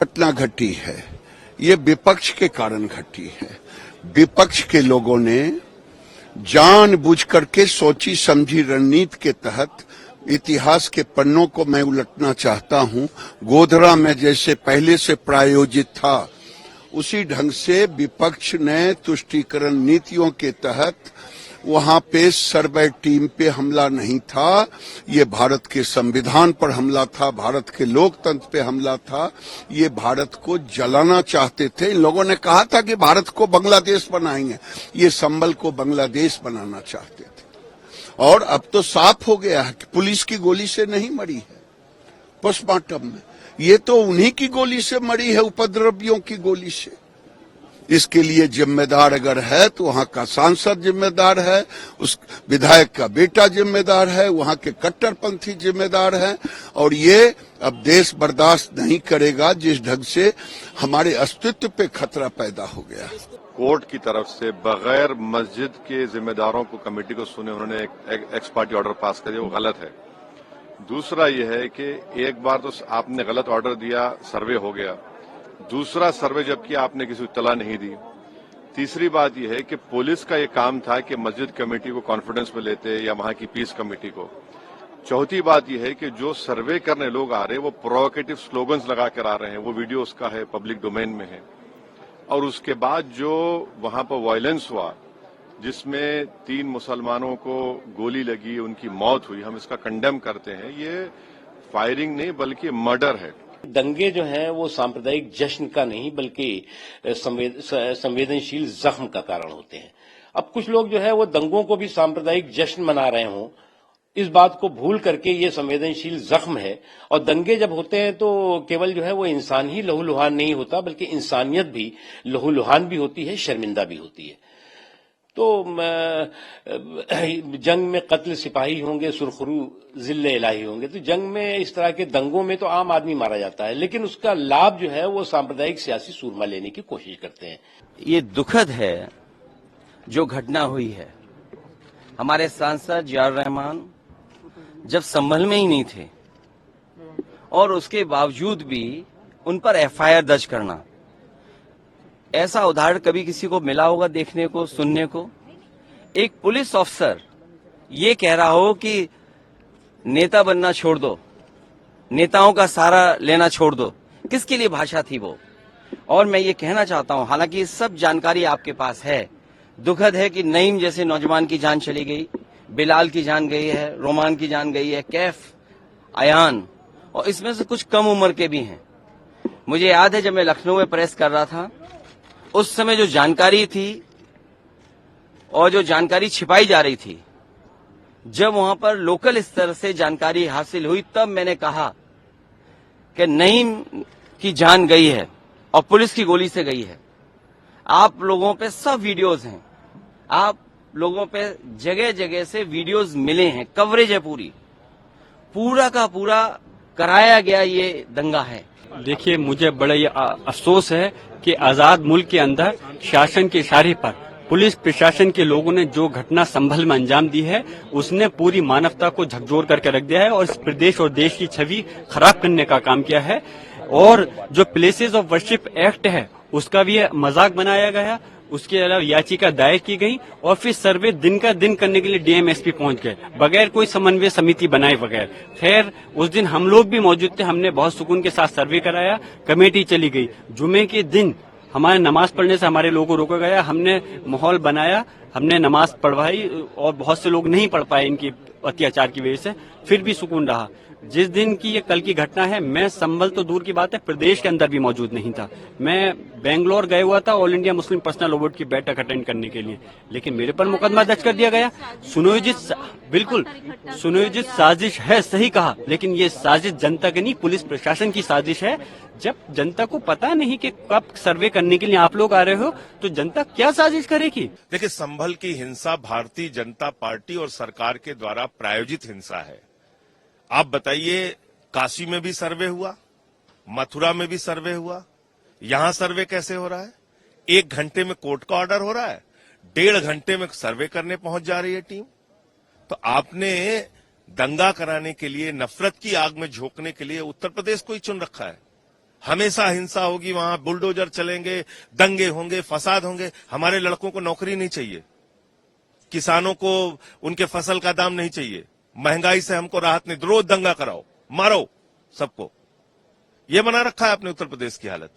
घटना घटी है, ये विपक्ष के कारण घटी है। विपक्ष के लोगों ने जानबूझ करके सोची समझी रणनीति के तहत इतिहास के पन्नों को मैं उलटना चाहता हूं। गोधरा में जैसे पहले से प्रायोजित था, उसी ढंग से विपक्ष ने तुष्टीकरण नीतियों के तहत वहां पे सर्वे टीम पे हमला नहीं था, ये भारत के संविधान पर हमला था, भारत के लोकतंत्र पे हमला था। ये भारत को जलाना चाहते थे। इन लोगों ने कहा था कि भारत को बांग्लादेश बनाएंगे, ये संभल को बांग्लादेश बनाना चाहते थे। और अब तो साफ हो गया है कि पुलिस की गोली से नहीं मरी है पोस्टमार्टम में, ये तो उन्हीं की गोली से मरी है, उपद्रवियों की गोली से। इसके लिए जिम्मेदार अगर है तो वहां का सांसद जिम्मेदार है, उस विधायक का बेटा जिम्मेदार है, वहां के कट्टरपंथी जिम्मेदार है। और ये अब देश बर्दाश्त नहीं करेगा जिस ढंग से हमारे अस्तित्व पे खतरा पैदा हो गया। कोर्ट की तरफ से बगैर मस्जिद के जिम्मेदारों को कमेटी को सुने उन्होंने एक एक्स पार्टी ऑर्डर पास कर दिया, वो गलत है। दूसरा यह है कि एक बार तो आपने गलत ऑर्डर दिया, सर्वे हो गया, दूसरा सर्वे जब किया आपने किसी को इत्तला नहीं दी। तीसरी बात यह है कि पुलिस का ये काम था कि मस्जिद कमेटी को कॉन्फिडेंस में लेते या वहां की पीस कमेटी को। चौथी बात यह है कि जो सर्वे करने लोग आ रहे हैं वो प्रोवोकेटिव स्लोगन्स लगा कर आ रहे हैं, वो वीडियो उसका है, पब्लिक डोमेन में है। और उसके बाद जो वहां पर वायलेंस हुआ जिसमें 3 मुसलमानों को गोली लगी, उनकी मौत हुई, हम इसका कंडेम करते हैं। ये फायरिंग नहीं बल्कि मर्डर है। दंगे जो हैं वो सांप्रदायिक जश्न का नहीं बल्कि संवेदनशील जख्म का कारण होते हैं। अब कुछ लोग जो है वो दंगों को भी सांप्रदायिक जश्न मना रहे हों, इस बात को भूल करके ये संवेदनशील जख्म है। और दंगे जब होते हैं तो केवल जो है वो इंसान ही लहूलुहान नहीं होता बल्कि इंसानियत भी लहूलुहान भी होती है, शर्मिंदा भी होती है। तो जंग में कत्ल सिपाही होंगे, सुरखरू जिल्ले इलाही होंगे। तो जंग में इस तरह के दंगों में तो आम आदमी मारा जाता है, लेकिन उसका लाभ जो है वो सांप्रदायिक सियासी सूरमा लेने की कोशिश करते हैं। ये दुखद है जो घटना हुई है। हमारे सांसद जियाउर रहमान जब संभल में ही नहीं थे और उसके बावजूद भी उन पर एफआईआर दर्ज करना, ऐसा उदाहरण कभी किसी को मिला होगा देखने को, सुनने को? एक पुलिस ऑफिसर ये कह रहा हो कि नेता बनना छोड़ दो, नेताओं का सहारा लेना छोड़ दो, किसके लिए भाषा थी वो? और मैं ये कहना चाहता हूं, हालांकि सब जानकारी आपके पास है, दुखद है कि नईम जैसे नौजवान की जान चली गई, बिलाल की जान गई है, रोमान की जान गई है, कैफ, अयान, और इसमें से कुछ कम उम्र के भी हैं। मुझे याद है जब मैं लखनऊ में प्रेस कर रहा था, उस समय जो जानकारी थी और जो जानकारी छिपाई जा रही थी, जब वहां पर लोकल स्तर से जानकारी हासिल हुई तब मैंने कहा कि नईम की जान गई है और पुलिस की गोली से गई है। आप लोगों पे सब वीडियोस हैं, आप लोगों पे जगह जगह से वीडियोस मिले हैं, कवरेज है, पूरा का पूरा कराया गया ये दंगा है। देखिए, मुझे बड़ा ये अफसोस है कि आजाद मुल्क के अंदर शासन के इशारे पर पुलिस प्रशासन के लोगों ने जो घटना संभल में अंजाम दी है, उसने पूरी मानवता को झकझोर करके रख दिया है और इस प्रदेश और देश की छवि खराब करने का काम किया है। और जो प्लेसेस ऑफ वर्शिप एक्ट है उसका भी मजाक बनाया गया, उसके अलावा याचिका दायर की गई और फिर सर्वे दिन का दिन करने के लिए डीएमएसपी पहुंच गए बगैर कोई समन्वय समिति बनाए बगैर। खैर, उस दिन हम लोग भी मौजूद थे, हमने बहुत सुकून के साथ सर्वे कराया, कमेटी चली गई। जुमे के दिन हमारे नमाज पढ़ने से हमारे लोगों को रोका गया, हमने माहौल बनाया, हमने नमाज पढ़वाई और बहुत से लोग नहीं पढ़ पाए इनकी अत्याचार की वजह से, फिर भी सुकून रहा। जिस दिन की ये कल की घटना है, मैं संभल तो दूर की बात है, प्रदेश के अंदर भी मौजूद नहीं था। मैं बेंगलोर गया हुआ था all India Muslim personal law board की बैठक अटेंड करने के लिए, लेकिन मेरे पर मुकदमा दर्ज कर दिया गया। बिल्कुल सुनियोजित साजिश है, सही कहा, लेकिन ये साजिश जनता की नहीं, पुलिस प्रशासन की साजिश है। जब जनता को पता नहीं कि कब सर्वे करने के लिए आप लोग आ रहे हो तो जनता क्या साजिश करेगी? देखिए, संभल की हिंसा भारतीय जनता पार्टी और सरकार के द्वारा प्रायोजित हिंसा है। आप बताइए, काशी में भी सर्वे हुआ, मथुरा में भी सर्वे हुआ, यहां सर्वे कैसे हो रहा है? 1 घंटे में कोर्ट का ऑर्डर हो रहा है, 1.5 घंटे में सर्वे करने पहुंच जा रही है टीम। तो आपने दंगा कराने के लिए, नफरत की आग में झोंकने के लिए उत्तर प्रदेश को ही चुन रखा है। हमेशा हिंसा होगी, वहां बुलडोजर चलेंगे, दंगे होंगे, फसाद होंगे। हमारे लड़कों को नौकरी नहीं चाहिए, किसानों को उनके फसल का दाम नहीं चाहिए, महंगाई से हमको राहत नहीं, रोज दंगा कराओ, मारो सबको। ये बना रखा है अपने उत्तर प्रदेश की हालत।